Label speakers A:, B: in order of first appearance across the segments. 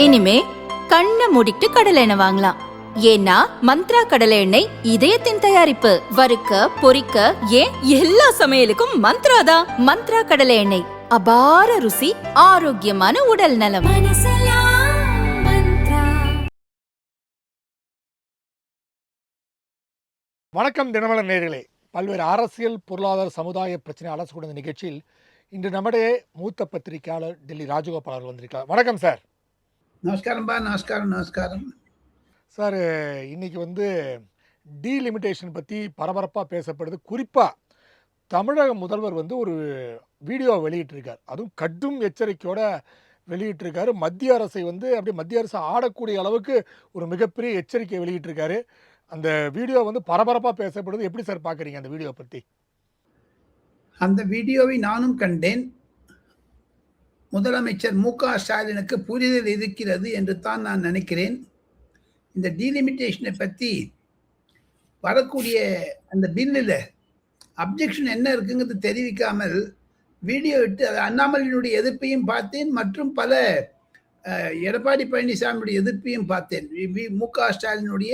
A: இனிமே கண்ணை மூடிட்டு கடலை எண்ணெய் வாங்கலாம். ஏன்னா மந்த்ரா கடலை எண்ணெய் இதயத்தின் தயாரிப்பு. வறுக்க பொரிக்க ஏன் எல்லா சமையலுக்கும் மந்த்ரா தான். மந்த்ரா கடலை எண்ணெய் அபார ருசி, ஆரோக்கியமான உடல் நலம்.
B: வணக்கம் தினமலர் நேயர்களே. பல்வேறு அரசியல், பொருளாதார, சமுதாய பிரச்சனை அலசு கொடுத்த நிகழ்ச்சியில் இன்று நம்முடைய மூத்த பத்திரிகையாளர் டெல்லி ராஜகோபால் அவர்கள் வந்திருக்கார். வணக்கம் சார்.
C: நமஸ்காரம் பா. நமஸ்காரம்
B: சார். இன்னைக்கு டீலிமிட்டேஷன் பற்றி பரபரப்பாக பேசப்படுது. குறிப்பாக தமிழக முதல்வர் ஒரு வீடியோ வெளியிட்டிருக்கார். அதுவும் கடும் எச்சரிக்கையோட வெளியிட்டிருக்காரு. மத்திய அரசை அப்படியே மத்திய அரசு ஆடக்கூடிய அளவுக்கு ஒரு மிகப்பெரிய எச்சரிக்கை வெளியிட்டிருக்காரு. அந்த வீடியோ பரபரப்பாக பேசப்படுது. எப்படி சார் பார்க்குறீங்க அந்த வீடியோ பற்றி?
C: அந்த வீடியோவை நானும் கண்டேன். முதலமைச்சர் மு.க. ஸ்டாலினுக்கு புரிதல் இருக்கிறது என்று தான் நான் நினைக்கிறேன். இந்த டீலிமிட்டேஷனை பற்றி வரக்கூடிய அந்த பில்லில் அப்ஜெக்ஷன் என்ன இருக்குங்கிறது தெரிவிக்காமல் வீடியோ விட்டு அது அண்ணாமலையினுடைய எதிர்ப்பையும் பார்த்தேன், மற்றும் பல எடப்பாடி பழனிசாமியுடைய எதிர்ப்பையும் பார்த்தேன் மு.க. ஸ்டாலினுடைய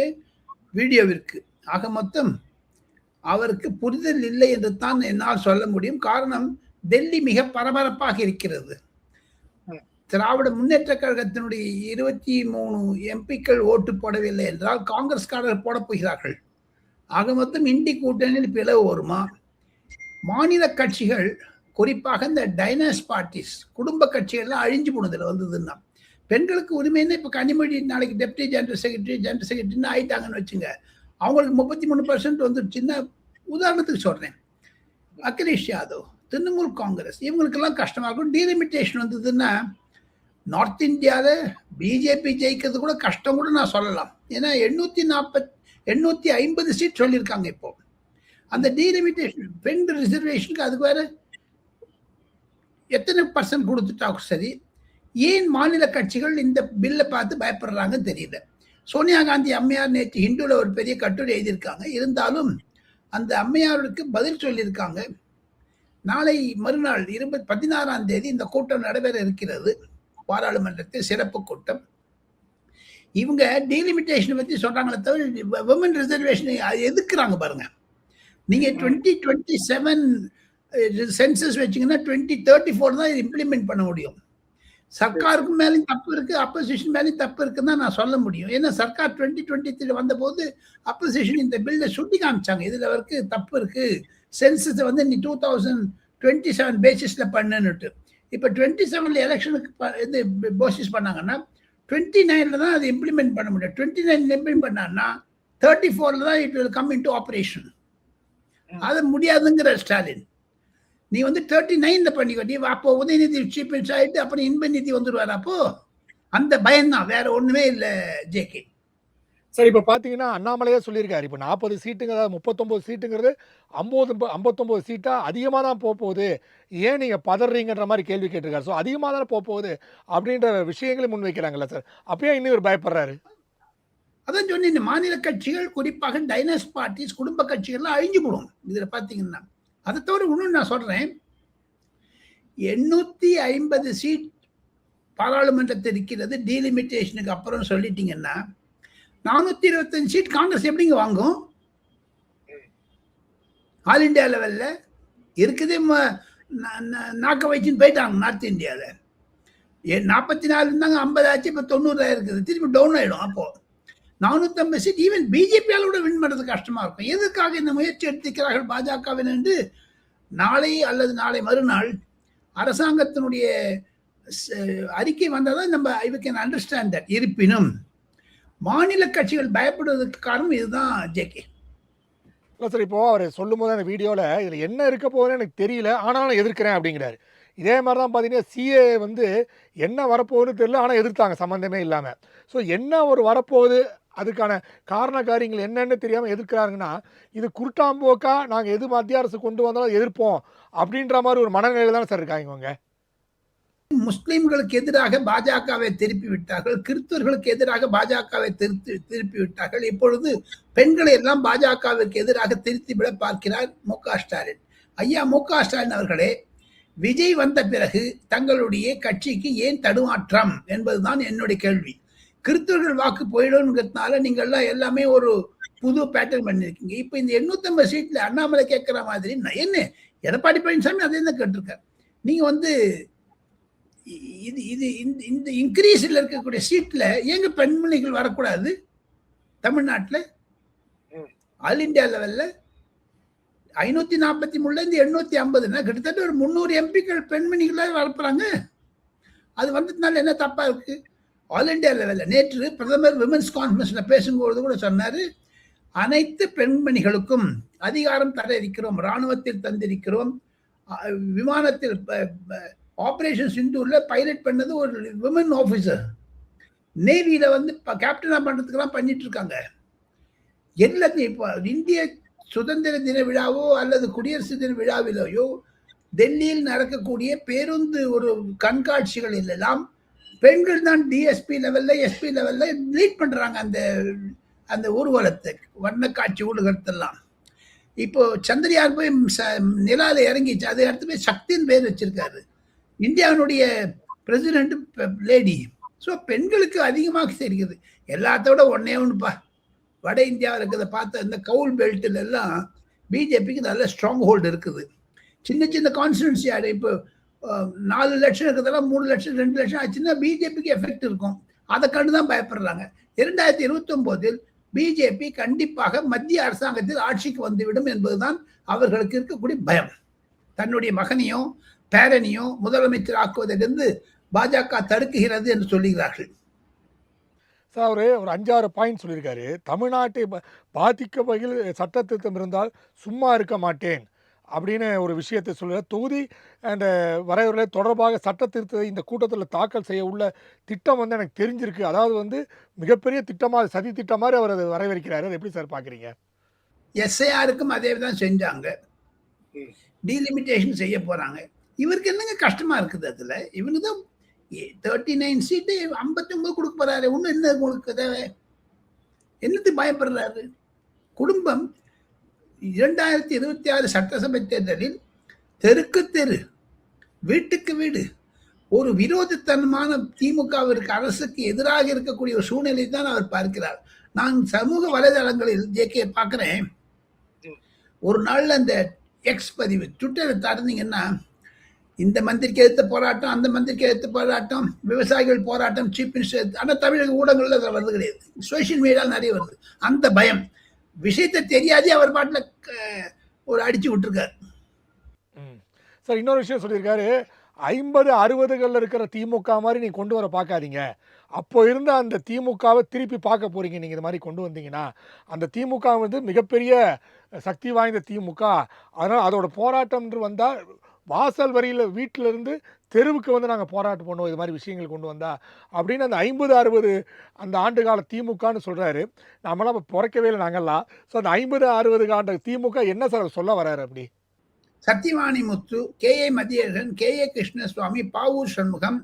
C: வீடியோவிற்கு. ஆக மொத்தம் அவருக்கு புரிதல் இல்லை என்று தான் என்னால் சொல்ல முடியும். காரணம், டெல்லி மிக பரபரப்பாக இருக்கிறது. திராவிட முன்னேற்ற கழகத்தினுடைய 23 எம்பிக்கள் ஓட்டு போடவில்லை என்றால் காங்கிரஸ்காரர்கள் போட போகிறார்கள். ஆக மொத்தம் இண்டி கூட்டணியில் பிளவு வருமா? மாநில கட்சிகள், குறிப்பாக இந்த டைனஸ் பார்ட்டிஸ், குடும்ப கட்சிகள்லாம் அழிஞ்சு போனதில் வந்ததுன்னா, பெண்களுக்கு உரிமைன்னு இப்போ கனிமொழி நாளைக்கு டெப்டி ஜெனரல் செக்ரட்டரின்னு ஆயிட்டாங்கன்னு வச்சுங்க, அவங்களுக்கு 33% சின்ன உதாரணத்துக்கு சொல்றேன். அகிலேஷ் யாதவ், திரிணாமுல் காங்கிரஸ், இவங்களுக்கெல்லாம் கஷ்டமா இருக்கும். டீலிமிட்டேஷன் வந்ததுன்னா நார்த் இந்தியாவில் பிஜேபி ஜெயிக்கிறது கூட கஷ்டம் கூட நான் சொல்லலாம். ஏன்னா 850 சீட் சொல்லியிருக்காங்க. இப்போ அந்த டீலிமிட்டேஷன் பெண் ரிசர்வேஷனுக்கு அதுக்கு வேற எத்தனை % கொடுத்துட்டாலும் சரி, ஏன் மாநில கட்சிகள் இந்த பில்லை பார்த்து பயப்படுறாங்கன்னு தெரியல. சோனியா காந்தி அம்மையார் நேற்று ஹிந்துவில் ஒரு பெரிய கட்டுரை எழுதியிருக்காங்க. இருந்தாலும் அந்த அம்மையாருக்கு பதில் சொல்லியிருக்காங்க. நாளை மறுநாள் 16ஆம் தேதி இந்த கூட்டம் நடைபெற இருக்கிறது, பாராளுமன்றத்தில் சிறப்பு கூட்டம். இவங்க டீலிமிட்டேஷன் பற்றி சொல்றாங்களே தவிர விமன் ரிசர்வேஷன் எதுக்குறாங்க பாருங்க. நீங்க 2027 சென்சஸ் வச்சிங்கன்னா 2034 தான் இது இம்ப்ளிமெண்ட் பண்ண முடியும். சர்க்காருக்கு மேலேயும் தப்பு இருக்கு, அப்போசிஷன் மேலேயும் தப்பு இருக்குன்னு தான் நான் சொல்ல முடியும். ஏன்னா சர்க்கார் 2023 வந்த போது அப்போசிஷன் இந்த பில்லை சுட்டி காமிச்சாங்க, இதுல வரைக்கு தப்பு இருக்கு, சென்சஸ் நீ 2027 பேசிஸ்ல பண்ணுன்னுட்டு. இப்போ 27 எலெக்ஷனுக்கு இது போசிஸ் பண்ணாங்கன்னா 29 தான் அதை இம்ப்ளிமெண்ட் பண்ண முடியும். 29 இம்ப்ளிமெண்ட் பண்ணான்னா 34 தான் it will come into operation. அது முடியாதுங்கிற ஸ்டாலின். நீ 39 பண்ணிக்கோ. நீ அப்போ உதயநிதி சீஃப் மினிஸ்டர் ஆயிட்டு அப்புறம் இன்பநிதி வந்துடுவார். அப்போ அந்த பயம்தான், வேற ஒண்ணுமே இல்லை ஜேகே.
B: சார், இப்போ பார்த்தீங்கன்னா அண்ணாமலையே சொல்லியிருக்காரு, இப்போ 40 சீட்டுங்க, அதாவது 39 சீட்டுங்கிறது 59 சீட்டா அதிகமாக தான் போகுது, ஏன் நீங்கள் பதறீங்கன்ற மாதிரி கேள்வி கேட்டிருக்காரு. ஸோ அதிகமாக தானே போகுது அப்படின்ற விஷயங்களை முன் வைக்கிறாங்கல்ல சார், அப்பயே இன்னும் ஒரு பயப்படுறாரு.
C: அதான் சொன்னேன், இந்த மாநில கட்சிகள், குறிப்பாக டைனஸ் பார்ட்டிஸ், குடும்ப கட்சிகள்லாம் அழிஞ்சு போடும் இதுல பார்த்தீங்கன்னா. அதை தவிர இன்னும் நான் சொல்றேன், 850 சீட் பாராளுமன்றத்தில் இருக்கிறது டீலிமிட்டேஷனுக்கு அப்புறம் சொல்லிட்டீங்கன்னா 425 சீட் காங்கிரஸ் எப்படிங்க வாங்கும்? ஆல் இண்டியா லெவல்ல இருக்குதே நாக்க வச்சுன்னு போயிட்டாங்க. நார்த் இந்தியாவில் 44 இருந்தாங்க, 50 ஆச்சு, இப்போ 90 இருக்குது, திருப்பி டவுன் ஆயிடும். அப்போ 450 சீட் ஈவன் பிஜேபியால் கூட வின் பண்ணுறது கஷ்டமா இருக்கும். எதுக்காக இந்த முயற்சி எடுத்துக்கிறார்கள் பாஜகவின் என்று நாளை அல்லது நாளை மறுநாள் அரசாங்கத்தினுடைய அறிக்கை வந்தாதான் நம்ம ஐ கேன் அண்டர்ஸ்டாண்ட் தட். இருப்பினும் மாநில கட்சிகள் பயப்படுவதற்கு காரணம் இதுதான் ஜேகே.
B: இல்லை சார், இப்போ அவர் சொல்லும் போது அந்த வீடியோவில் இதில் என்ன இருக்க போகுதுன்னு எனக்கு தெரியல, ஆனாலும் எதிர்க்கிறேன் அப்படிங்கிறாரு. இதே மாதிரி தான் பார்த்தீங்கன்னா சிஏ என்ன வரப்போகுதுன்னு தெரியல, ஆனால் எதிர்த்தாங்க சம்மந்தமே இல்லாமல். ஸோ என்ன வரப்போகுது, அதுக்கான காரண காரியங்கள் என்னென்னு தெரியாமல் எதிர்க்கிறாருங்கன்னா, இது குருட்டாம்போக்கா நாங்கள் எது மத்திய அரசு கொண்டு வந்தாலும் எதிர்ப்போம் அப்படின்ற மாதிரி ஒரு மனநிலையில் தானே சார் இருக்காங்க இவங்க.
C: முஸ்லிம்களுக்கு எதிராக பாஜகவை திருப்பி விட்டார்கள், கிறிஸ்தவர்களுக்கு எதிராக பாஜகவை திருப்பி விட்டார்கள். இப்பொழுது பெண்களை எல்லாம் பாஜகவிற்கு எதிராக திருத்திவிட பார்க்கிறார் மு.க. ஸ்டாலின். ஐயா மு.க. ஸ்டாலின் அவர்களே, விஜய் வந்த பிறகு தங்களுடைய கட்சிக்கு ஏன் தடுமாற்றம் என்பதுதான் என்னுடைய கேள்வி. கிறிஸ்தவர்கள் வாக்கு போயிடும்ங்கிறதுனால நீங்க எல்லாம் எல்லாமே ஒரு புது பேட்டர்ன் பண்ணிருக்கீங்க. இப்ப இந்த 850 சீட்ல அண்ணாமலை கேட்கிற மாதிரி என்ன எடப்பாடி பழனிசாமி அதே தான் கேட்டிருக்காரு. நீங்க வந்து இது இது இந்த இன்க்ரீஸ்ல இருக்கக்கூடிய சீட்ல ஏங்க பெண்மணிகள் வரக்கூடாது? தமிழ்நாட்டுல ஆல் இந்தியா லெவல்ல 543 850 கிட்டத்தட்ட ஒரு 300 எம்பிக்கள் பெண்மணிகளா வரப்புறாங்க. அது வந்ததுனால என்ன தப்பா இருக்கு? ஆல் இந்தியா லெவல்ல நேற்று பிரதமர் விமென்ஸ் கான்ஃபரன்ஸ்ல பேசும்போது கூட சொன்னாரு, அனைத்து பெண்மணிகளுக்கும் அதிகாரம் தர இருக்கிறோம், ராணுவத்தில் தந்திருக்கிறோம், விமானத்தில் ஆபரேஷன் சிந்தூர்ல பைலட் பண்ணது ஒரு விமன் ஆபீசர், நேவியில வந்து கேப்டனா பண்றதுக்கெல்லாம் பண்ணிட்டு இருக்காங்க. எல்லாத்தையும் இப்போ இந்திய சுதந்திர தின விழாவோ அல்லது குடியரசு தின விழாவிலோ டெல்லியில் நடக்கக்கூடிய பேருந்து ஒரு கண்காட்சிகள் எல்லாம் பெண்கள் தான் டிஎஸ்பி லெவல்ல எஸ்பி லெவல்ல லீட் பண்றாங்க. அந்த அந்த ஊர்வலத்தை வண்ண காட்சி ஊடுகத்தெல்லாம் இப்போ சந்திரயான் போய் நிலால இறங்கிச்சு, அதை அடுத்து போய் சக்தின்னு பேர் வச்சிருக்காரு இந்தியாவுடைய பிரசிடென்ட் லேடி. ஸோ பெண்களுக்கு அதிகமாக தெரிகிறது. எல்லாத்தோட ஒன்னே ஒன்றுப்பா, வட இந்தியாவில் இருக்கிறத பார்த்த இந்த கவுல் பெல்ட்ல எல்லாம் பிஜேபிக்கு நல்ல ஸ்ட்ராங் ஹோல்டு இருக்குது. சின்ன சின்ன கான்ஸ்டிடுவன்சி ஆடு இப்போ 4 லட்சம் இருக்கிறதெல்லாம் 3 லட்சம் 2 லட்சம் ஆச்சுன்னா பிஜேபிக்கு எஃபெக்ட் இருக்கும். அதை கண்டு தான் பயப்படுறாங்க. 2029 பிஜேபி கண்டிப்பாக மத்திய அரசாங்கத்தில் ஆட்சிக்கு வந்துவிடும் என்பதுதான் அவர்களுக்கு இருக்கக்கூடிய பயம். தன்னுடைய மகனையோ பேரனையோ முதலமைச்சர் ஆக்குவதிலிருந்து பாஜக தடுக்குகிறது என்று சொல்லுகிறார்கள்.
B: சார் அவர் ஒரு 5-6 பாயிண்ட் சொல்லியிருக்காரு. தமிழ்நாட்டை பாதிக்க வகையில் சட்ட திருத்தம் இருந்தால் சும்மா இருக்க மாட்டேன் அப்படின்னு ஒரு விஷயத்தை சொல்லுறார். தொகுதி அந்த வரைவுகளை தொடர்பாக சட்ட திருத்தத்தை இந்த கூட்டத்தில் தாக்கல் செய்ய உள்ள திட்டம் வந்து எனக்கு தெரிஞ்சிருக்கு. அதாவது வந்து மிகப்பெரிய திட்டமாக, சதி திட்டம் மாதிரி அவர் அதை வரவேற்கிறாரு. அதை எப்படி சார் பார்க்குறீங்க?
C: எஸ்ஐஆருக்கும் அதே தான் செஞ்சாங்க, டீலிமிட்டேஷன் செய்ய போறாங்க. இவருக்கு என்னங்க கஷ்டமா இருக்குது? அதுல இவங்க தான் 39 சீட்டு 59 கொடுக்க போறாரு. ஒன்னும் என்ன உங்களுக்கு தேவை? என்னத்துக்கு பயப்படுறாரு? குடும்பம் 2026 சட்டசபை தேர்தலில் தெருக்கு தெரு, வீட்டுக்கு வீடு ஒரு விரோதத்தனமான திமுகவிற்கு அரசுக்கு எதிராக இருக்கக்கூடிய ஒரு சூழ்நிலை தான் அவர் பார்க்கிறார். நான் சமூக வலைதளங்களில் ஜேகே பார்க்கிறேன். ஒரு நாள்ல அந்த எக்ஸ் பதிவு ட்விட்டரை தாண்டிங்கன்னா இந்த மந்திரிக்கு எதிர்த்த போராட்டம், அந்த மந்திரிக்கு எதிர்த்த போராட்டம், விவசாயிகள் போராட்டம், சீஃப் மினிஸ்டர். ஆனால் தமிழக ஊடகங்கள்ல அதில் வருது கிடையாது. சோசியல் மீடியாவில் நிறைய வருது. அந்த பயம் விஷயத்தை தெரியாதே அவர் பாட்டில் ஒரு அடிச்சு விட்டுருக்காரு.
B: சார் இன்னொரு விஷயம் சொல்லியிருக்காரு, 50-60களில் இருக்கிற திமுக மாதிரி நீ கொண்டு வர பார்க்காதீங்க. அப்போ இருந்த அந்த திமுகவை திருப்பி பார்க்க போறீங்க நீங்கள் இந்த மாதிரி கொண்டு வந்தீங்கன்னா. அந்த திமுக வந்து மிகப்பெரிய சக்தி வாய்ந்த திமுக. அதனால் அதோட போராட்டம் என்று வந்தால் வாசல் வரியில் வீட்டில் இருந்து தெருவுக்கு வந்து நாங்கள் போராட்டம் பண்ணுவோம் இது மாதிரி விஷயங்கள் கொண்டு வந்தா அப்படின்னு அந்த 50-60 அந்த ஆண்டு கால திமுகன்னு சொல்கிறாரு. நம்மளாம் இப்போ பிறக்கவே இல்லை நாங்கள்லாம். ஸோ அந்த 50-60 ஆண்டு திமுக என்ன சார் சொல்ல வர்றாரு? அப்படி
C: சத்தியவாணி முத்து, KA மதியழகன், KA கிருஷ்ணசுவாமி, பாவூர் சண்முகம்,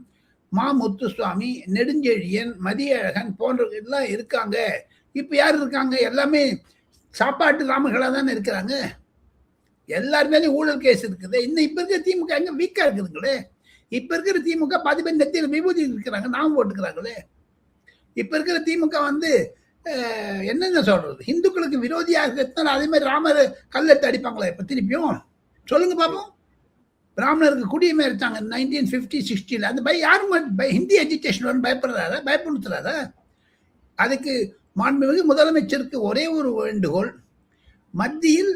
C: மா முத்துசுவாமி, நெடுஞ்செழியன், மதியழகன் போன்ற எல்லாம் இருக்காங்க. இப்போ யார் இருக்காங்க? எல்லாமே சாப்பாட்டு ராமர்களாக தானே இருக்கிறாங்க. எல்லாருமே ஊழல் கேஸ் இருக்குது. இன்னும் இப்ப இருக்கிற திமுக எங்க வீக்கா இருக்குதுங்களே. இப்ப இருக்கிற திமுக பாதி பேர் நெத்தியில் விபூதி இருக்கிறாங்க, நாம் போட்டுக்கிறாங்களே. இப்ப இருக்கிற திமுக வந்து என்னென்ன சொல்றது, இந்துக்களுக்கு விரோதியாக இருக்கிறதுனால அதே மாதிரி ராமர் கல்லெட்டு அடிப்பாங்களே. இப்ப திருப்பியும் சொல்லுங்க பாப்போம். பிராமணருக்கு குடியுமே எடுத்தாங்க 1950-60. அந்த யாரும் ஹிந்தி எஜுகேஷன் பயப்படுறாரா, பயப்படுத்துறாரா? அதுக்கு மாண்புமிகு முதலமைச்சருக்கு ஒரே ஒரு வேண்டுகோள், மத்தியில்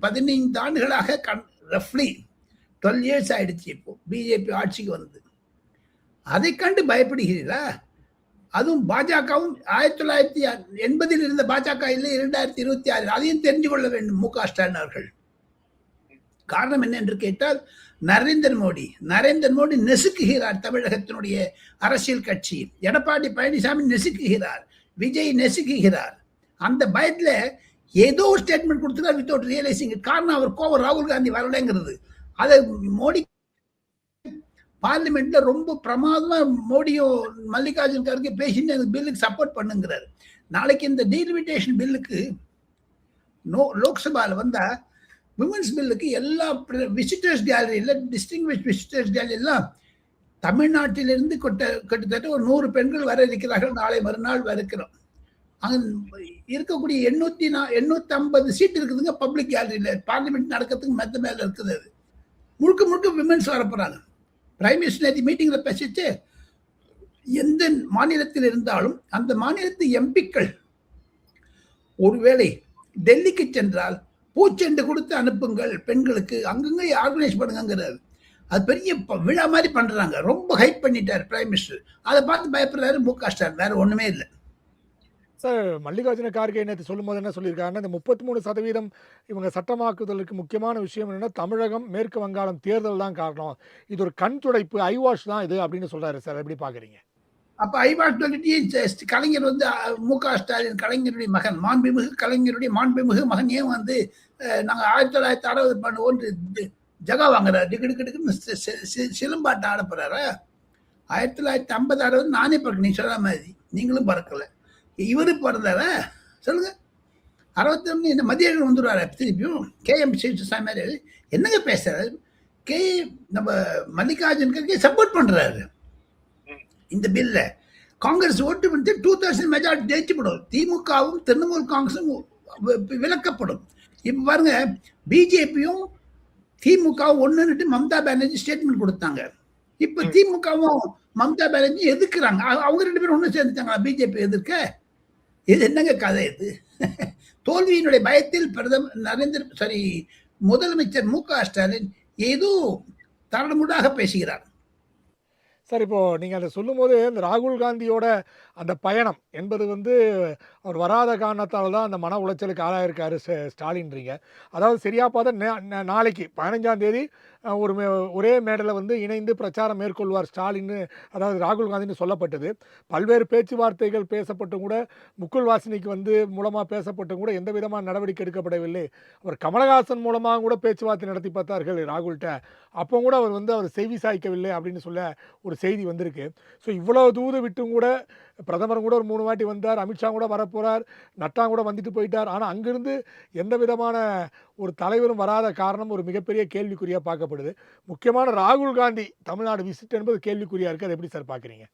C: 15 ஆண்டுகளாக ரஃப்லி 12 இயர்ஸ் ஆயிடுச்சு இப்போ பிஜேபி ஆட்சிக்கு வந்து. அதை கண்டு பயப்படுகிறீர்களா? அதுவும் பாஜகவும் 1980 இருந்த பாஜக இல்லை, 2026. அதையும் தெரிஞ்சு கொள்ள வேண்டும் மு.க. ஸ்டாலின் அவர்கள். காரணம் என்ன என்று கேட்டால், நரேந்திர மோடி நெசுக்குகிறார் தமிழகத்தினுடைய அரசியல் கட்சி. எடப்பாடி பழனிசாமி நெசுக்குகிறார், விஜய் நெசுக்குகிறார். அந்த பயத்துல ஏதோ ஒரு ஸ்டேட்மெண்ட் கொடுத்துருக்கார் வித்தவுட் ரியலைசிங். காரணம் அவர் கோவம் ராகுல் காந்தி வரலைங்கிறது. அதை மோடி பார்லிமெண்ட்ல ரொம்ப பிரமாதமா மோடியும் மல்லிகார்ஜுன் கார்கே பேசிட்டு எனக்கு பில்லுக்கு சப்போர்ட் பண்ணுங்கிறார். நாளைக்கு இந்த டீலிமிட்டேஷன் பில்லுக்கு லோக்சபால வந்தா விமன்ஸ் பில்லுக்கு எல்லா விசிட்டர்ஸ் கேலரியில் டிஸ்டிங்விஷ் விசிட்டர்ஸ் கேலரி எல்லாம் தமிழ்நாட்டிலிருந்து கிட்டத்தட்ட ஒரு 100 பெண்கள் வர இருக்கிறார்கள். நாளை மறுநாள் இருக்கிறோம். அங்க இருக்கக்கூடிய 850 சீட் இருக்குதுங்க பப்ளிக் கேலரியில். பார்லிமெண்ட் நடக்கிறதுக்கு மெத்த மேல இருக்குது. அது முழுக்க முழுக்க விமன்ஸ் வரப்போறாங்க. பிரைம் மினிஸ்டர் நேற்று மீட்டிங்கில் பேசிட்டு எந்த மாநிலத்தில் இருந்தாலும் அந்த மாநிலத்து எம்பிக்கள் ஒருவேளை டெல்லிக்கு சென்றால் பூச்செண்டு கொடுத்து அனுப்புங்கள் பெண்களுக்கு, அங்கங்க ஆர்கனைஸ் பண்ணுங்கிறாரு. அது பெரிய விழா மாதிரி பண்றாங்க. ரொம்ப ஹைப் பண்ணிட்டார் பிரைம் மினிஸ்டர். அதை பார்த்து பயப்படுறாரு மு.க. ஸ்டாலின். வேற ஒண்ணுமே இல்லை
B: சார். மல்லிகார்ஜுன கார்கே நேற்று சொல்லும்போது என்ன சொல்லியிருக்காருன்னா, இந்த 33% இவங்க சட்டமாக்குதலுக்கு முக்கியமான விஷயம் என்னன்னா, தமிழகம் மேற்கு வங்காளம் தேர்தல் தான் காரணம், இது ஒரு கண் துடைப்பு, ஐ வாஷ் தான் இது அப்படின்னு சொல்றாரு சார். எப்படி பாக்குறீங்க?
C: அப்ப ஐவாஷ் சொல்லிட்டு கலைஞர் வந்து மு.க. ஸ்டாலின் கலைஞருடைய மகன், மாண்புமிகு கலைஞருடைய மாண்புமிகு மகன் ஏன் வந்து நாங்க 1960 பண்ணுவோம் ஜகா வாங்குறாரு, டிக்குன்னு சிலம்பாட்ட ஆட போறாரு. 1950 60 நானே பிறகு நீ சொல்ற மாதிரி நீங்களும் பறக்கல, இவரு பிறந்தார சொல்லுங்க. 61 இந்த மத்திய வந்துடுவாரு திருப்பியும். KM சாமி என்னங்க பேசுறாரு? நம்ம மல்லிகார்ஜுனுக்கு சப்போர்ட் பண்றாரு. இந்த பில்ல காங்கிரஸ் ஓட்டு வந்து 2000 மெஜாரிட்டி ஜெயிச்சுப்படும். திமுகவும் திரிணாமுல் காங்கிரஸும் விலக்கப்படும். இப்ப பாருங்க, பிஜேபியும் திமுகவும் ஒண்ணுன்னு மம்தா பானர்ஜி ஸ்டேட்மெண்ட் கொடுத்தாங்க. இப்ப திமுகவும் மம்தா பானர்ஜி எதிர்க்கிறாங்க. அவங்க 2 பேரும் ஒண்ணு சேர்ந்துட்டாங்களா பிஜேபி எதிர்க்க? இது என்னங்க கதை இது? தோல்வியினுடைய பயத்தில் முதலமைச்சர் மு.க. ஸ்டாலின் ஏதோ தரமுடாக பேசுகிறார்.
B: சார், இப்போ நீங்க அதை சொல்லும்போது இந்த ராகுல் காந்தியோட அந்த பயணம் என்பது வந்து அவர் வராத காரணத்தால் தான் அந்த மன உளைச்சலுக்கு ஆளாயிருக்காரு ஸ்டாலின்றீங்க. அதாவது சரியா பார்த்தா நாளைக்கு 15ஆம் தேதி ஒரே மேடையில் வந்து இணைந்து பிரச்சாரம் மேற்கொள்வார் ஸ்டாலின், அதாவது ராகுல் காந்தின்னு சொல்லப்பட்டது. பல்வேறு பேச்சுவார்த்தைகள் பேசப்பட்டும் கூட, முகுல் வாஸ்னிக்கு வந்து மூலமாக பேசப்பட்டும் கூட எந்த விதமான நடவடிக்கை எடுக்கப்படவில்லை. அவர் கமலஹாசன் மூலமாக கூட பேச்சுவார்த்தை நடத்தி பார்த்தார்கள் ராகுல்கிட்ட, அப்போ கூட அவர் வந்து அவர் செவி சாய்க்கவில்லை அப்படின்னு சொல்ல ஒரு செய்தி வந்திருக்கு. ஸோ இவ்வளோ தூது விட்டும் கூட பிரதமர் கூட ஒரு 3 வாட்டி வந்தார், அமித்ஷா கூட வரப்போகிறார், நட்டா கூட வந்துட்டு போயிட்டார். ஆனால் அங்கிருந்து எந்த விதமான ஒரு தலைவரும் வராத காரணம் ஒரு மிகப்பெரிய கேள்விக்குறியாக பார்க்கப்படுது. முக்கியமான ராகுல் காந்தி தமிழ்நாடு விசிட் என்பது கேள்விக்குறியாக இருக்குது. அது எப்படி சார் பார்க்குறீங்க?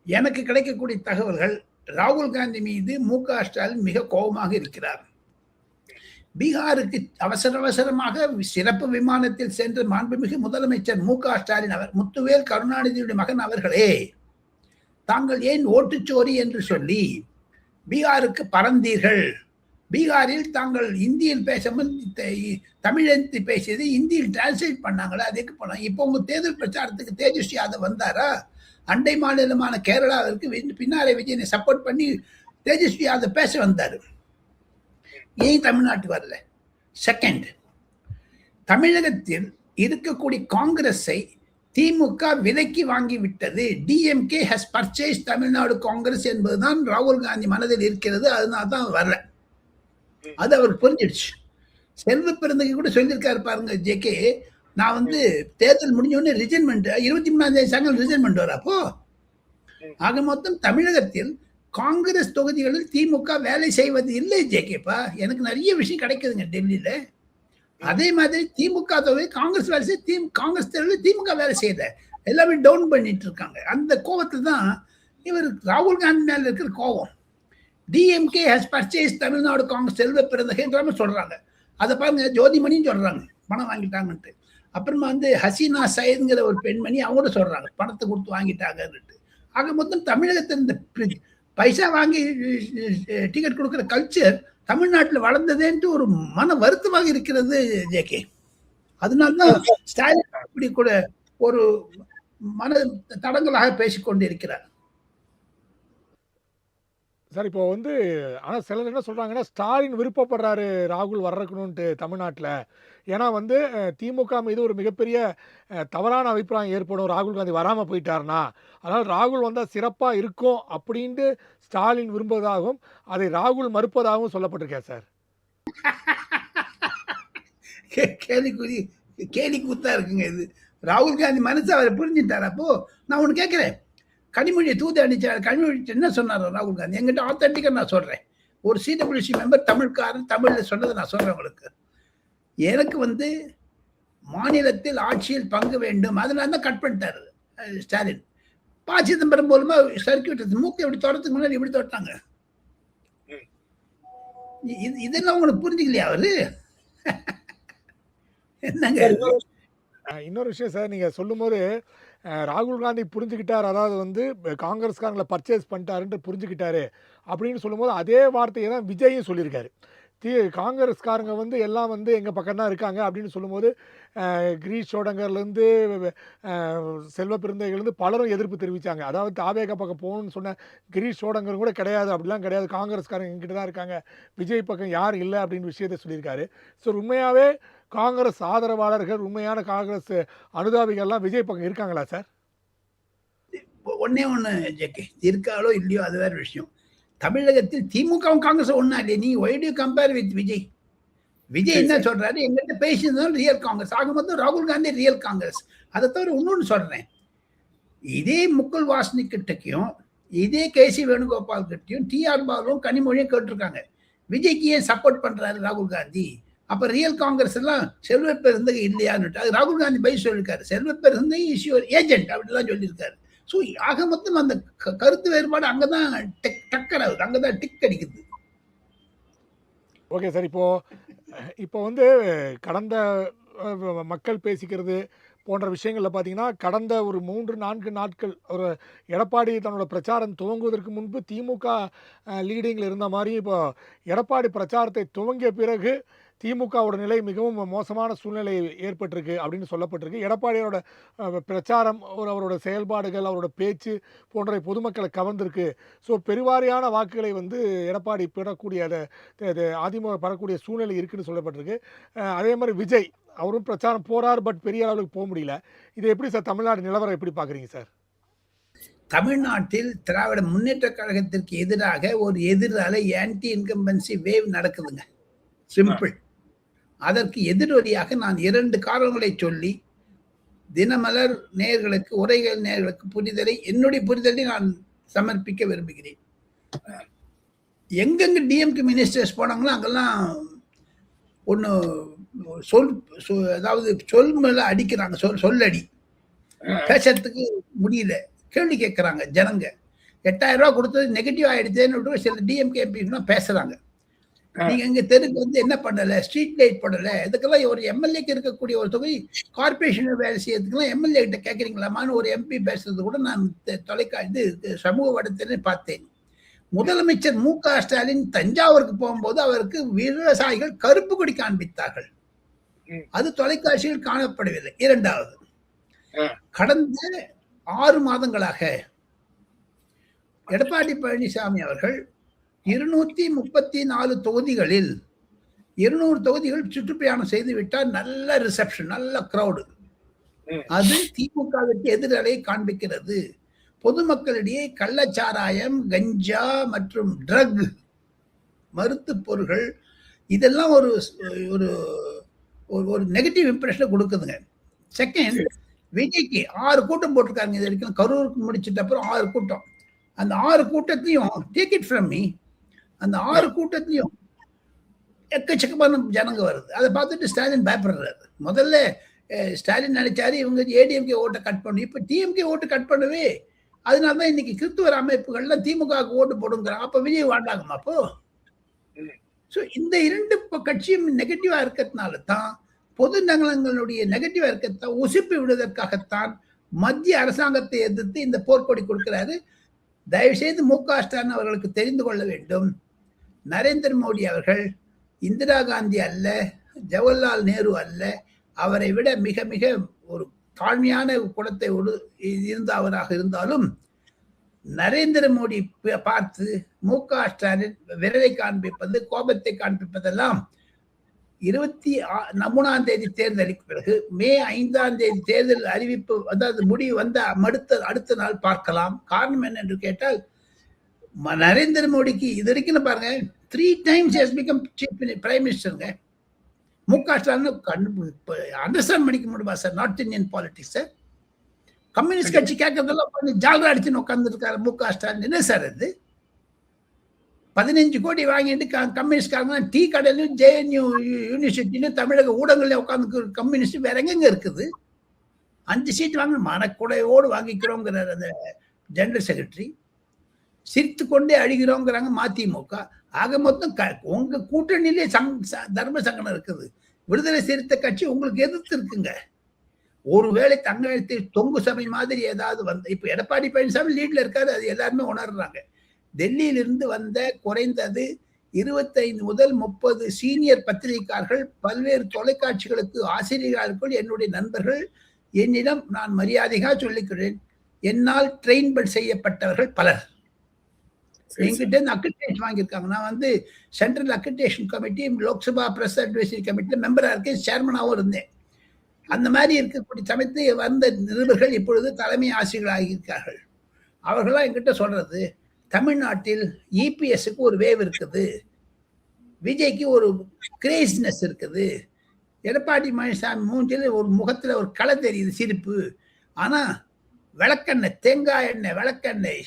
C: எனக்கு கிடைக்கக்கூடிய தகவல்கள், ராகுல் காந்தி மீது மு.க. ஸ்டாலின் மிக கோபமாக இருக்கிறார். பீகாருக்கு அவசரமாக சிறப்பு விமானத்தில் சென்ற மாண்புமிகு முதலமைச்சர் மு.க. ஸ்டாலின் அவர், முத்துவேல் கருணாநிதியுடைய மகன் அவர்களே, தாங்கள் ஏன் ஓட்டுச்சோரி என்று சொல்லி பீகாருக்கு பறந்தீர்கள்? பீகாரில் தாங்கள் இந்தியில் பேசாமல் தமிழெழுத்து பேசியது இந்தியில் டிரான்ஸ்லேட் பண்ணாங்களா? அதுக்கு போனாங்க. இப்போ உங்க தேர்தல் பிரச்சாரத்துக்கு தேஜஸ்வி யாதவ் வந்தாரா? அண்டை மாநிலமான கேரளாவிற்கு பின்னாரை விஜயனை சப்போர்ட் பண்ணி தேஜஸ்வி யாதவ் பேச வந்தாரு. ஏன் தமிழ்நாட்டுக்கு வரல? செகண்ட், தமிழகத்தில் இருக்கக்கூடிய காங்கிரஸை திமுக விலைக்கு வாங்கி விட்டது. DMK has purchase Tamil Nadu Congress என்பதுதான் ராகுல் காந்தி மனதில் இருக்கிறது. அதனால தான் வரல. அது அவருக்கு புரிஞ்சிடுச்சு. செல்வ பிறந்தகை கூட சொல்லியிருக்காரு பாருங்க ஜேகே, நான் வந்து தேர்தல் முடிஞ்சோடனே ரிசைன்மெண்ட் 23ஆம் தேதி சாயங்காலம் ரிசைன்மெண்ட் வர. அப்போ ஆக மொத்தம் தமிழகத்தில் காங்கிரஸ் தொகுதிகளில் திமுக வேலை செய்வது இல்லை ஜேகேப்பா. எனக்கு நிறைய விஷயம் கிடைக்குதுங்க டெல்லியில. அதே மாதிரி திமுக தொகுதி காங்கிரஸ் வேலை செய்ய, காங்கிரஸ் தேர்தலில் திமுக வேலை செய்யல, எல்லாமே டவுன் பண்ணிட்டு இருக்காங்க. அந்த கோபத்தில் தான் இவர் ராகுல் காந்தி மேல இருக்கிற கோபம். DMK has purchase Tamil Nadu Congress செல்வ பிறந்தகைன்ற சொல்றாங்க. அதை பாருங்க, ஜோதிமணியும் சொல்றாங்க பணம் வாங்கிட்டாங்கன்ட்டு. அப்புறமா வந்து ஹசீனா சையதுங்கிற ஒரு பெண்மணி அவங்க சொல்றாங்க பணத்தை கொடுத்து வாங்கிட்டாங்கன்னுட்டு. ஆக மொத்தம் தமிழகத்தில் இந்த பைசா வாங்கி டிக்கெட் கொடுக்குற கல்ச்சர் தமிழ்நாட்டில் வளர்ந்ததேன்ட்டு ஒரு மன வருத்தமாக இருக்கிறது ஜேகே. அதனால்தான் ஸ்டாலின் இப்படி கூட ஒரு மன தடங்களாக பேசிக்கொண்டு இருக்கிறார்.
B: சார், இப்போ வந்து ஆனால் சிலர் என்ன சொல்கிறாங்கன்னா, ஸ்டாலின் விருப்பப்படுறாரு ராகுல் வர்றக்கணுன்ட்டு தமிழ்நாட்டில். ஏன்னா வந்து திமுக மீது ஒரு மிகப்பெரிய தவறான அபிப்பிராயம் ஏற்படும் ராகுல் காந்தி வராமல் போயிட்டார்னா. அதனால் ராகுல் வந்தால் சிறப்பாக இருக்கும் அப்படின்ட்டு ஸ்டாலின் விரும்புவதாகவும் அதை ராகுல் மறுப்பதாகவும் சொல்லப்பட்டிருக்கேன் சார்.
C: கேலி கூத்தா இருக்குங்க இது. ராகுல் காந்தி மனசு அவரை புரிஞ்சுட்டார். அப்போ நான் ஒன்று கேட்குறேன், கனிமொழியை தூது அடிச்சார். கனிமொழி என்ன சொன்னார் ராகுல் காந்தி? என்கிட்ட ஆத்தென்டிக்காக நான் சொல்றேன். ஒரு சிடபிள்யூசி மெம்பர் தமிழ்காரன் தமிழ்ல சொன்னதை நான் சொல்றேன் உங்களுக்கு. எனக்கு வந்து மாநிலத்தில் ஆட்சியில் பங்கு வேண்டும், அதனால தான் கட் பண்ணிட்டாரு ஸ்டாலின். ப. சிதம்பரம் மூலமா சர்க்கியூட் மூக்கை இப்படி தொடறதுக்கு முன்னாடி இப்படி தொட்டாங்க. இதெல்லாம் உங்களுக்கு புரிஞ்சுக்கலையா அவரு? என்னங்க
B: இன்னொரு விஷயம் சார், நீங்க சொல்லும்போது ராகுல் காந்தி புரிஞ்சுக்கிட்டார், அதாவது வந்து காங்கிரஸ்காரங்களை பர்ச்சேஸ் பண்ணிட்டாருன்ட்டு புரிஞ்சுக்கிட்டாரு அப்படின்னு சொல்லும்போது அதே வார்த்தையை தான் விஜயும் சொல்லியிருக்காரு. காங்கிரஸ்காரங்க வந்து எல்லாம் வந்து எங்கள் பக்கம் தான் இருக்காங்க அப்படின்னு சொல்லும்போது கிரீஷ் ஷோடங்கர்லேருந்து செல்வ பெருந்தைகள்லேருந்து பலரும் எதிர்ப்பு தெரிவித்தாங்க. அதாவது தாவேகா பக்கம் போகணும்னு சொன்ன கிரீஷ் ஷோடங்கர் கூட கிடையாது, அப்படிலாம் கிடையாது, காங்கிரஸ்காரங்க எங்கிட்ட தான் இருக்காங்க, விஜய் பக்கம் யாரும் இல்லை அப்படின்னு விஷயத்தை சொல்லியிருக்காரு. ஸோ உண்மையாகவே காங்கிரஸ் ஆதரவாளர்கள், உண்மையான காங்கிரஸ் அனுதாபிகள்லாம் விஜய் பக்கம் இருக்காங்களா சார்?
C: ஒன்னே ஒன்று ஜேகே, இருக்காளோ இல்லையோ அது வேற விஷயம். தமிழகத்தில் திமுகவும் காங்கிரஸ் ஒன்னா இல்லையே. நீ why do compare with Vijay? Vijay என்ன சொல்றாரு, எங்கிட்ட பேசியிருந்தாலும் ரியல் காங்கிரஸ் ஆகும்போது ராகுல் காந்தி ரியல் காங்கிரஸ். அதை தவிர இன்னொன்று சொல்றேன், இதே முகுல் வாஸ்னிக் கிட்டக்கையும் இதே கேசி வேணுகோபால் கிட்டையும் டிஆர் பாலுவும் கனிமொழியும் கேட்டிருக்காங்க, விஜய்க்கு ஏன் சப்போர்ட் பண்றாரு ராகுல் காந்தி, அப்ப ரியல் காங்கிரஸ் எல்லாம் செல்வ பெருந்தகை இல்லையான்னு. அது ராகுல் காந்தி பை சொல்லியிருக்காரு, Selva Perunthagai is your agent அப்படிலாம் சொல்லியிருக்காரு. ஸோ ஆக மொத்தம் அந்த கருத்து வேறுபாடு அங்கதான் டக்கர் ஆகுது, அங்கதான் டிக் அடிக்குது.
B: ஓகே சார், இப்போ வந்து கடந்த மக்கள் பேசிக்கிறது போன்ற விஷயங்களில் பார்த்தீங்கன்னா கடந்த ஒரு 3-4 நாட்கள் ஒரு எடப்பாடி தன்னோட பிரச்சாரம் துவங்குவதற்கு முன்பு திமுக லீடிங்கில் இருந்த மாதிரி இப்போ எடப்பாடி பிரச்சாரத்தை துவங்கிய பிறகு திமுகவோட நிலை மிகவும் மோசமான சூழ்நிலை ஏற்பட்டிருக்கு அப்படின்னு சொல்லப்பட்டிருக்கு. எடப்பாடியோட பிரச்சாரம், அவரோட செயல்பாடுகள், அவரோட பேச்சு போன்ற பொதுமக்களை கவர்ந்திருக்கு. ஸோ பெருவாரியான வாக்குகளை வந்து எடப்பாடி பெறக்கூடிய அதிமுக பெறக்கூடிய சூழ்நிலை இருக்குன்னு சொல்லப்பட்டிருக்கு. அதே மாதிரி விஜய் அவரும் பிரச்சாரம் போறார், பட் பெரிய அளவுக்கு போக முடியல. இது எப்படி சார் தமிழ்நாடு நிலவரம் எப்படி பார்க்குறீங்க சார்?
C: தமிழ்நாட்டில் திராவிட முன்னேற்ற கழகத்திற்கு எதிராக ஒரு எதிரால ஆன்டி இன்கம்பன்சி வேவ் நடக்குதுங்க. சிம்பிள். அதற்கு எதிரொலியாக நான் 2 காரணங்களை சொல்லி தினமலர் நேயர்களுக்கு, உரைகள் நேயர்களுக்கு புரிதலை, என்னுடைய புரிதலை நான் சமர்ப்பிக்க விரும்புகிறேன். எங்கெங்க டிஎம்கே மினிஸ்டர்ஸ் போனாங்களோ அங்கெல்லாம் ஒன்று அதாவது சொல் மேல அடிக்கிறாங்க, சொல்லடி, பேசுறதுக்கு முடியல, கேள்வி கேட்கறாங்க ஜனங்க. 8000 ரூபாய் கொடுத்தது நெகட்டிவ் ஆயிடுச்சேன்னு சில டிஎம்கே எம்பிஸ் பேசுறாங்க. நீங்க இங்க தெருக்கு வந்து என்ன பண்ணல, ஸ்ட்ரீட் லைட் போடல, இதுக்கெல்லாம் ஒரு எம்எல்ஏக்கு இருக்கக்கூடிய ஒரு தொகை கார்பரேஷன் வேலை செய்யறதுக்கெல்லாம் எம்எல்ஏ கிட்ட கேட்கறீங்களாமான்னு ஒரு எம்பி பேசுறது கூட நான் சமூக வடத்தில் பார்த்தேன். முதலமைச்சர் மு.க. ஸ்டாலின் தஞ்சாவூருக்கு போகும்போது அவருக்கு விவசாயிகள் கருப்பு கொடி காண்பித்தார்கள், அது தொலைக்காட்சியில் காணப்படவில்லை. இரண்டாவது, கடந்த 6 மாதங்களாக எடப்பாடி பழனிசாமி அவர்கள் 234 தொகுதிகளில் 200 தொகுதிகள் சுற்றுப்பயணம் செய்து விட்டார். நல்ல ரிசப்ஷன், நல்ல கிரௌடு. அது திமுகவிற்கு எதிரலை காண்பிக்கிறது. பொதுமக்களிடையே கள்ளச்சாராயம், கஞ்சா மற்றும் ட்ரக், மருத்து பொருட்கள், இதெல்லாம் ஒரு ஒரு ஒரு நெகட்டிவ் இம்ப்ரெஷனை கொடுக்குதுங்க. செகண்ட், விஜய்க்கு 6 கூட்டம் போட்டிருக்காங்க இது வரைக்கும். கரூருக்கு முடிச்சிட்ட அப்புறம் 6 கூட்டம். அந்த 6 கூட்டத்தையும் டேக் இட் ஃப்ரம் மீ, அந்த 6 கூட்டத்தையும் எக்கச்சக்கமான ஜனங்க வருது. அதை பார்த்துட்டு ஸ்டாலின் பயப்படுறாரு. முதல்ல ஸ்டாலின் நினைச்சாரு இவங்க ஏடிஎம்கே ஓட்டை கட் பண்ணு, இப்ப டிஎம்கே ஓட்டு கட் பண்ணவே. அதனாலதான் இன்னைக்கு கிறிஸ்துவர் அமைப்புகள்லாம் திமுகவுக்கு ஓட்டு போடுங்கிறாங்க. அப்ப விஜய் வாண்டாகுமா அப்போ? ஸோ இந்த 2 கட்சியும் நெகட்டிவா இருக்கிறதுனால தான், பொது நலங்களுடைய நெகட்டிவா இருக்கிறத உசுப்பி விடுவதற்காகத்தான் மத்திய அரசாங்கத்தை எதிர்த்து இந்த போர்க்கொடி கொடுக்கிறாரு. தயவு செய்து மு.க. ஸ்டாலின் அவர்களுக்கு தெரிந்து கொள்ள வேண்டும், நரேந்திர மோடி அவர்கள் இந்திரா காந்தி அல்ல, ஜவஹர்லால் நேரு அல்ல, அவரை விட மிக மிக ஒரு தாழ்மையான குணத்தை இருந்தவராக இருந்தாலும் நரேந்திர மோடி பார்த்து மு.க. ஸ்டாலின் விரலை காண்பிப்பது, கோபத்தை காண்பிப்பதெல்லாம் 23ஆம் தேதி தேர்தலுக்கு பிறகு, மே 5ஆம் தேதி தேர்தல் அறிவிப்பு, அதாவது முடிவு வந்த அடுத்த நாள் பார்க்கலாம். காரணம் என்ன என்று கேட்டால், நரேந்திர மோடிக்கு இது வரைக்கும் பாருங்க 3 times has become பிரைம் மினிஸ்டருங்க. மு.க. ஸ்டாலின் அண்டர்ஸ்டாண்ட் பண்ணிக்க முடியுமா sir north Indian politics? Communist கட்சி கேட்கறதெல்லாம் ஜாலரா அடிச்சுன்னு உட்கார்ந்து இருக்காரு மு.க. ஸ்டாலின். என்ன சார் இது? 15 கோடி வாங்கிட்டு கம்யூனிஸ்ட்காரங்க டீ கடையிலும் ஜேஎன்யூ யூனிவர்சிட்டிலும் தமிழக ஊடகங்கள்ல உட்காந்து கம்யூனிஸ்ட் வேற எங்க இருக்குது? 5 சீட் வாங்க மனக்குடையோடு வாங்கிக்கிறோங்கிறார் அந்த ஜெனரல் செக்ரட்டரி. சிரித்து கொண்டே அழுகிறோங்கிறாங்க மதிமுக. ஆக மொத்தம் உங்க கூட்டணியிலே தர்ம சங்கடம் இருக்குது. விடுதலை சிறுத்தை கட்சி உங்களுக்கு எதிர்த்து இருக்குங்க. ஒருவேளை தங்கத்தில் தொங்கு சபை மாதிரி ஏதாவது இப்ப எடப்பாடி பழனிசாமி லீட்ல இருக்காரு, அது எல்லாருமே உணர்றாங்க. டெல்லியிலிருந்து வந்த குறைந்தது 25 முதல் 30 சீனியர் பத்திரிகையாளர்கள், பல்வேறு தொலைக்காட்சிகளுக்கு ஆசிரியர்கள், என்னுடைய நண்பர்கள், என்னிடம் நான் மரியாதையாக சொல்லிக்கிறேன், என்னால் ட்ரெயின் செய்யப்பட்டவர்கள் பலர் என்கிட்ட அக்ரிடேஷன் வாங்கியிருக்காங்க. நான் central accreditation committee, Lok Sabha press advisory கமிட்டியில் மெம்பராக இருக்கேன், சேர்மனாகவும் இருந்தேன். அந்த மாதிரி இருக்கக்கூடிய சமயத்தில் வந்த நிருபர்கள் இப்பொழுது தலைமை ஆசிரியர்கள் ஆகியிருக்கார்கள். அவர்களாம் என்கிட்ட சொல்றது, தமிழ்நாட்டில் இபிஎஸ்க்கு ஒரு வேவ் இருக்குது, விஜய்க்கு ஒரு கிரேஸ்னஸ் இருக்குது, எடப்பாடி பழனிசாமி மூஞ்சில் ஒரு முகத்துல ஒரு களை தெரியுது, சிரிப்பு. ஆனா விளக்கெண்ணெய், தேங்காய் எண்ணெய், விளக்கெண்ணெய்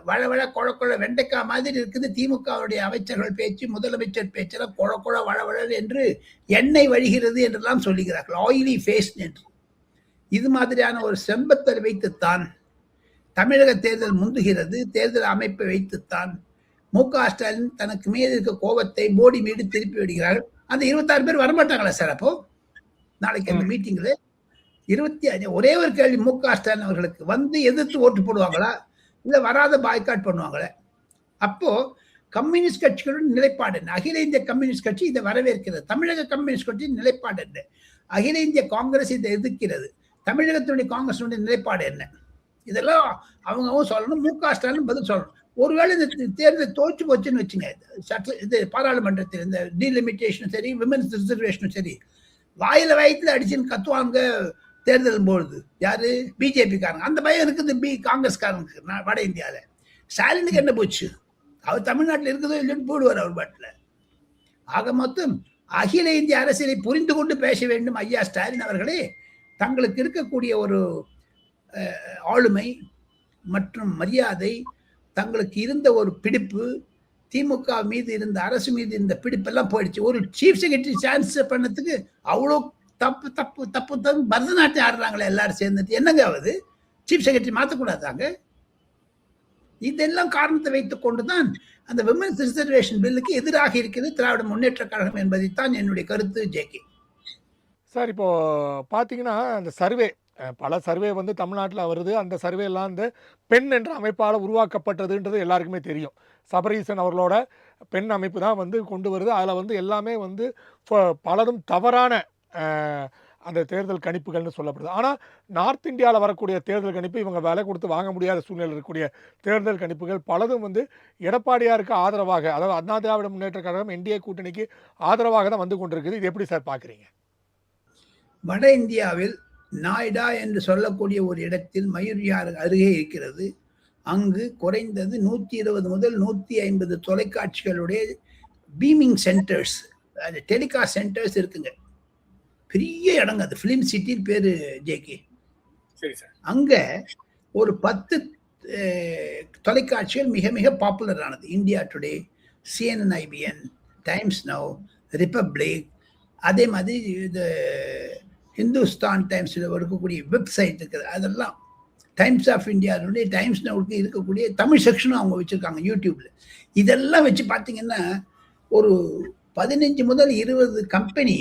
C: வள கொழ வெண்டைக்காய் மாதிரி இருக்குது. திமுகவுடைய அமைச்சர்கள் பேச்சு, முதலமைச்சர் பேச்செல்லாம் கொழ வள என்று எண்ணெய் வழிகிறது என்றெல்லாம் சொல்லுகிறார்கள், ஆயிலி ஃபேஸ் என்று. இது மாதிரியான ஒரு செம்பத்தரை வைத்துத்தான் தமிழக தேர்தல் முந்துகிறது. தேர்தல் அமைப்பை வைத்துத்தான் மு.க. ஸ்டாலின் தனக்கு மீது இருக்க கோபத்தை மோடி மீது திருப்பி விடுகிறார்கள். அந்த 26 பேர் வரமாட்டாங்களா சார்? அப்போ நாளைக்கு அந்த மீட்டிங்ல 25 ஒரே ஒரு கேள்வி, மு.க. ஸ்டாலின் அவர்களுக்கு எதிர்த்து ஓட்டு போடுவாங்களா, இல்ல வராத பாய்காட் பண்ணுவாங்களா? அப்போ கம்யூனிஸ்ட் கட்சிகளுடைய நிலைப்பாடு என்ன? அகில இந்திய கம்யூனிஸ்ட் கட்சி இதை வரவேற்கிறது. தமிழக கம்யூனிஸ்ட் கட்சியின் நிலைப்பாடு என்ன? அகில இந்திய காங்கிரஸ் இதை எதிர்க்கிறது. தமிழகத்தினுடைய காங்கிரஸுடைய நிலைப்பாடு என்ன? இதெல்லாம் அவங்க சொல்லணும். மு.க. ஸ்டாலின் பதில் சொல்லணும். ஒருவேளை இந்த தேர்தல் தோற்று போச்சுன்னு வச்சுங்க, இது பாராளுமன்றத்தில் இந்த டீலிமிட்டேஷனும் சரி, விமென்ஸ் ரிசர்வேஷனும் சரி, வாயில வயிற்றுல அடிச்சுன்னு கத்துவாங்க தேர்தல் பொழுது. யாரு? பிஜேபி காரங்க. அந்த பயம் இருக்குது காங்கிரஸ்காரனுக்கு வட இந்தியாவில. ஸ்டாலினுக்கு என்ன போச்சு? அவர் தமிழ்நாட்டில் இருக்குதோ இல்லைன்னு போடுவார் அவர் பாட்டில். ஆக மொத்தம் அகில இந்திய அரசியலை புரிந்து கொண்டு பேச வேண்டும் ஐயா ஸ்டாலின் அவர்களே. தங்களுக்கு இருக்கக்கூடிய ஒரு ஆளுமை மற்றும் மரியாதை, தங்களுக்கு இருந்த ஒரு பிடிப்பு, திமுக மீது இருந்த, அரசு மீது இருந்த பிடிப்பெல்லாம் போயிடுச்சு. ஒரு சீஃப் செக்ரட்டரி சான்ஸ் பண்ணதுக்கு அவ்வளோ தப்பு தப்பு தப்பு தப்பு பரதநாட்டியம் ஆடுறாங்களே எல்லாரும் சேர்ந்துட்டு. என்னங்க ஆகுது? சீஃப் செக்ரட்டரி மாற்றக்கூடாதாங்க? இதெல்லாம் காரணத்தை வைத்துக் கொண்டுதான் அந்த விமென்ஸ் ரிசர்வேஷன் பில்லுக்கு எதிராக இருக்கிறது திராவிட முன்னேற்ற கழகம் என்பதைத்தான் என்னுடைய கருத்து. ஜேகே
B: சார், இப்போ பார்த்தீங்கன்னா அந்த சர்வே, பல சர்வே தமிழ்நாட்டில் வருது. அந்த சர்வே எல்லாம் அந்த பெண் என்ற அமைப்பால் உருவாக்கப்பட்டதுன்றது எல்லாருக்குமே தெரியும். சபரீசன் அவர்களோட பெண் அமைப்பு தான் கொண்டு வருது. அதில் எல்லாமே பலரும் தவறான அந்த தேர்தல் கணிப்புகள்னு சொல்லப்படுது. ஆனால் நார்த் இந்தியாவில் வரக்கூடிய தேர்தல் கணிப்பு இவங்க விலை கொடுத்து வாங்க முடியாத சூழ்நிலை இருக்கக்கூடிய தேர்தல் கணிப்புகள் பலதும் எடப்பாடியாருக்கு ஆதரவாக, அதாவது அண்ணா திராவிட முன்னேற்ற கழகம் என்டிஏ கூட்டணிக்கு ஆதரவாக தான் வந்து கொண்டிருக்குது. இது எப்படி சார் பார்க்குறீங்க?
C: வட இந்தியாவில் நாய்டா என்று சொல்லக்கூடிய ஒரு இடத்தில் மயூரியார் அருகே இருக்கிறது. அங்கு குறைந்தது 120 முதல் 150 தொலைக்காட்சிகளுடைய பீமிங் சென்டர்ஸ், டெலிகாஸ்ட் சென்டர்ஸ் இருக்குங்க. பெரிய இடங்க அது. ஃபிலிம் சிட்டி பேரு ஜேகே. அங்க ஒரு 10 தொலைக்காட்சிகள் மிக மிக பாப்புலர் ஆனது. India today, CNN IBN, times now, republic, அதே மாதிரி இது ஹிந்துஸ்தான் டைம்ஸில் இருக்கக்கூடிய வெப்சைட் இருக்குது. அதெல்லாம் டைம்ஸ் ஆஃப் இந்தியாவுடைய, டைம்ஸ் நவுக்கு இருக்கக்கூடிய தமிழ் செக்ஷனும் அவங்க வச்சுருக்காங்க யூடியூப்பில். இதெல்லாம் வச்சு பார்த்தீங்கன்னா ஒரு 15 முதல் 20 கம்பெனி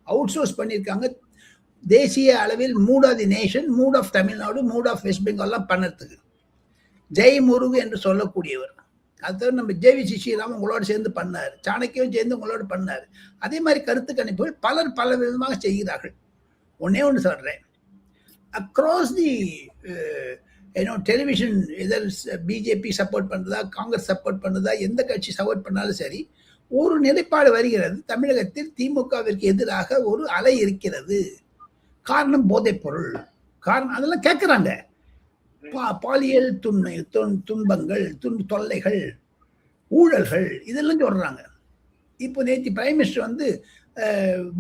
C: அவுட் சோர்ஸ் பண்ணியிருக்காங்க. தேசிய அளவில் mood of the nation, mood of Tamil Nadu, mood of west பெங்கால்லாம் பண்ணுறதுக்கு ஜெய் முருகு என்று சொல்லக்கூடியவர். அது நம்ம ஜேவிசி ஸ்ரீராம் உங்களோட சேர்ந்து பண்ணார், சாணக்கியம் சேர்ந்து உங்களோட பண்ணார். அதே மாதிரி கருத்து கணிப்புகள் பலர் பல விதமாக செய்கிறார்கள். ஒன்னே ஒன்று சொல்கிறேன், across the television, either BJP support பண்ணுறதா, காங்கிரஸ் சப்போர்ட் பண்ணுறதா, எந்த கட்சி சப்போர்ட் பண்ணாலும் சரி, ஒரு நிலைப்பாடு வருகிறது. தமிழகத்தில் திமுகவிற்கு எதிராக ஒரு அலை இருக்கிறது. காரணம் போதைப் பொருள், காரணம் அதெல்லாம் கேட்குறாங்க. பாலியல் துன்பங்கள், தொல்லைகள், ஊழல்கள், இதெல்லாம் சொல்றாங்க. இப்போ நேற்று பிரைம் மினிஸ்டர்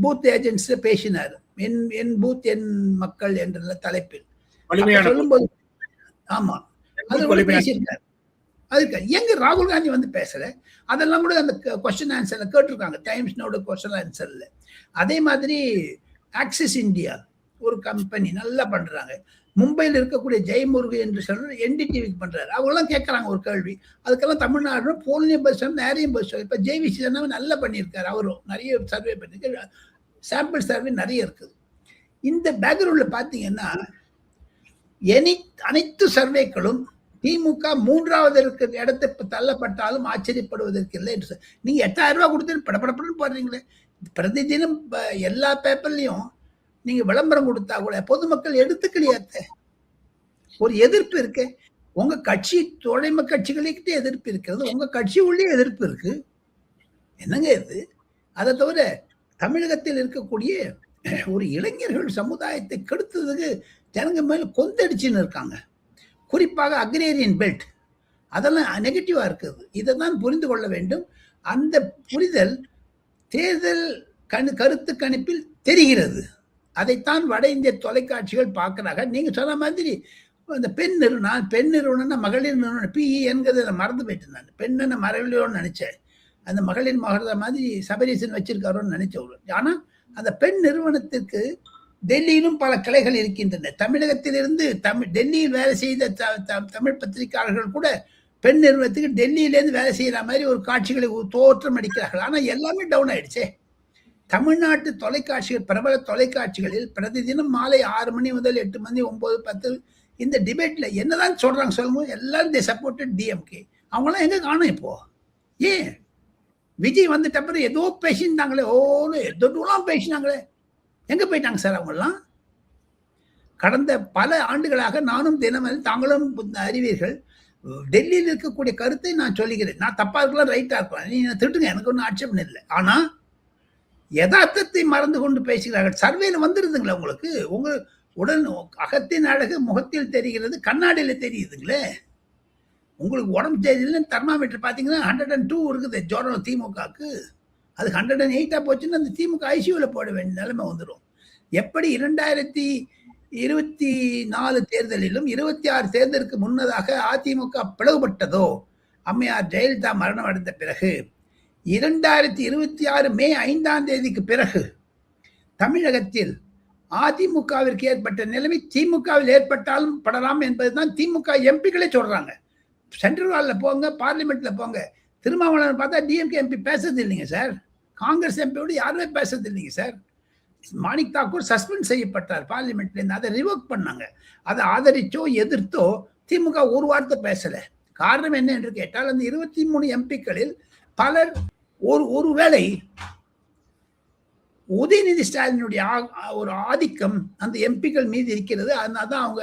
C: பூத் ஏஜென்ட்ஸ் பேசினார். என் பூத் என் மக்கள் என்ற தலைப்பில் சொல்லும்போது, ஆமா அது பேசியிருக்காரு. அதுக்கு எங்க ராகுல் காந்தி வந்து பேசல? அதெல்லாம் கூட அந்த கொஸ்டின் ஆன்சர்ல கேட்டிருக்காங்க, டைம்ஸ்னோட கொஸ்டின் ஆன்சர்ல. அதே மாதிரி ஆக்சிஸ் இந்தியா ஒரு கம்பெனி நல்லா பண்றாங்க. மும்பையில் இருக்கக்கூடிய ஜெயமுருகு என்று சொல்ற என்டிடிவிக்கு பண்றாரு. அவங்கெல்லாம் கேட்கறாங்க ஒரு கேள்வி, அதுக்கெல்லாம் தமிழ்நாடு போன்லயும் பஸ் நேரையும் பஸ். இப்ப ஜேவிசி நல்லா பண்ணியிருக்காரு, அவரும் நிறைய சர்வே பண்ணிருக்காரு, சாம்பிள் சர்வே நிறைய இருக்குது. இந்த பேக்ரவுண்ட்ல பாத்தீங்கன்னா அனைத்து சர்வேக்களும் திமுக 3வது இருக்கிற இடத்தை தள்ளப்பட்டாலும் ஆச்சரியப்படுவதற்கு இல்லை என்று நீங்க 8000 ரூபாய் கொடுத்து படப்படப்படன்னு போடுறீங்களே. பிரதி தினம் எல்லா பேப்பர்லயும் நீங்க விளம்பரம் கொடுத்தா கூட பொதுமக்கள் எடுத்துக்கலையாத்த ஒரு எதிர்ப்பு இருக்கு. உங்க கட்சி தோழமை கட்சிகளுக்கிட்டே எதிர்ப்பு இருக்கிறது, உங்க கட்சி உள்ளே எதிர்ப்பு இருக்கு. என்னங்க இது? அதை தவிர தமிழகத்தில் இருக்கக்கூடிய ஒரு இளைஞர்கள் சமுதாயத்தை கெடுத்ததுக்கு ஜனங்க மேல கொந்தடிச்சுன்னு இருக்காங்க. குறிப்பாக அக்ரேரியன் பெல்ட் அதெல்லாம் நெகட்டிவா இருக்குது. இதை தான் புரிந்து கொள்ள வேண்டும். அந்த புரிதல் தேர்தல் கருத்து கணிப்பில் தெரிகிறது. அதைத்தான் வட இந்திய தொலைக்காட்சிகள் பார்க்கிறாங்க. நீங்க சொன்ன மாதிரி அந்த பெண் நிறுவனம்னா மகளிர் நிறுவனம் பிஇ என்கிறத மறந்து போயிட்டு நான் பெண்ணை மறைவிலையோன்னு நினைச்சேன். அந்த மகளிர் மகள மாதிரி சபரீசன் வச்சிருக்காரோன்னு நினைச்சவரு. ஆனா அந்த பெண் நிறுவனத்திற்கு டெல்லியிலும் பல கிளைகள் இருக்கின்றன. தமிழகத்திலிருந்து டெல்லியில் வேலை செய்த தமிழ் பத்திரிகையாளர்கள் கூட பெண் நிறுவனத்துக்கு டெல்லியிலேருந்து வேலை செய்யற மாதிரி ஒரு காட்சிகளை தோற்றம் அடிக்கிறார்கள். ஆனா எல்லாமே டவுன் ஆயிடுச்சே. தமிழ்நாட்டு தொலைக்காட்சிகள், பிரபல தொலைக்காட்சிகளில் பிரதிதினம் மாலை 6 மணி முதல் 8 மணி 9, 10 இந்த டிபேட்ல என்னதான் சொல்றாங்க சொல்லுங்க. எல்லாரும் தே சப்போர்ட்டட் டிஎம்கே. அவங்களாம் எங்க காணும் இப்போ? ஏன் விஜய் வந்துட்ட அப்புறம் ஏதோ பேசினாங்களே, எதோலாம் பேசினாங்களே, எங்க போயிட்டாங்க சார் அவங்கெல்லாம்? கடந்த பல ஆண்டுகளாக நானும் தினமதில் தாங்களும் அறிவீர்கள், டெல்லியில் இருக்கக்கூடிய கருத்தை நான் சொல்லுகிறேன். நான் தப்பா இருக்கலாம், ரைட்டா இருக்கலாம், நீங்க திட்டுங்க, எனக்கு ஒன்றும் ஆட்சேபம் இல்லை. ஆனா யதார்த்தத்தை மறந்து கொண்டு பேசுகிறார்கள். சர்வேல வந்துருதுங்களா உங்களுக்கு? உங்க உடல் அகத்தின் அழகு முகத்தில் தெரிகிறது, கண்ணாடியில தெரியுதுங்களே. உங்களுக்கு உடம்பு தெரியலன்னு தெர்மாமீட்டர் பார்த்தீங்கன்னா 102 இருக்குது ஜுரம் திமுகக்கு. அது 108 போச்சுன்னா அந்த திமுக ஐசியூல போட வேண்டிய நிலைமை வந்துடும். எப்படி 2024 தேர்தலிலும் 26 தேர்தலுக்கு முன்னதாக அதிமுக பிளவுபட்டதோ, அம்மையார் ஜெயலலிதா மரணம் அடைந்த பிறகு 2026 மே 5ஆம் தேதிக்கு பிறகு தமிழகத்தில் அதிமுகவிற்கு ஏற்பட்ட நிலைமை திமுகவில் ஏற்பட்டாலும் படலாம் என்பதுதான் திமுக எம்பிக்களே சொல்றாங்க. சென்ட்ரல் ஹாலில் போங்க, பார்லிமெண்ட்ல போங்க, திருமாவளவன் பார்த்தா டிஎம்கே எம்பி பேசுறது இல்லைங்க சார். காங்கிரஸ் எம்பியோடு யாருமே பேசுறது இல்லைங்க சார். மாணிக் தாக்கூர் சஸ்பெண்ட் செய்யப்பட்டார் பார்லிமெண்ட்லேருந்து, அதை ரிவோக் பண்ணாங்க. அதை ஆதரிச்சோ எதிர்த்தோ திமுக ஒரு வார்த்தை பேசல. காரணம் என்ன என்று கேட்டால் அந்த 23 எம்பிக்களில் பலர் ஒருவேளை உதயநிதி ஸ்டாலினுடைய ஒரு ஆதிக்கம் அந்த எம்பிக்கள் மீது இருக்கிறது. அதனால்தான் அவங்க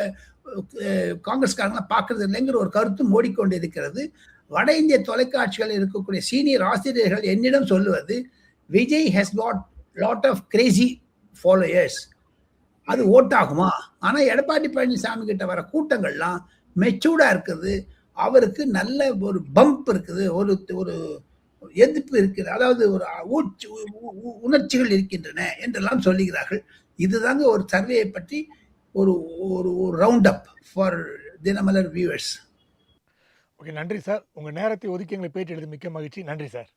C: காங்கிரஸ்காரங்களை பார்க்கறது இல்லைங்கிற ஒரு கருத்தும் ஓடிக்கொண்டு இருக்கிறது. வட இந்திய தொலைக்காட்சிகள் இருக்கக்கூடிய சீனியர் ஆசிரியர்கள் என்னிடம் சொல்லுவது, Vijay has got lot of crazy followers. அது ஓட்டாகுமா? ஆனா எடப்பாடி பழனிசாமி கிட்ட வர கூட்டங்கள்லாம் மெச்சூர்டா இருக்குது, அவருக்கு நல்ல ஒரு பம்ப் இருக்குது, ஒரு எதிர்ப்பு இருக்கிறது, அதாவது ஒரு உணர்ச்சிகள் இருக்கின்றன என்றெல்லாம் சொல்லுகிறார்கள். இதுதாங்க ஒரு சர்வேயை பற்றி ஒரு round up for Dinamalar viewers.
B: Okay, நன்றி சார். உங்க நேரத்தை ஒதுக்கி எங்களை பேட்டி எழுதி மிக்க மகிழ்ச்சி. நன்றி சார்.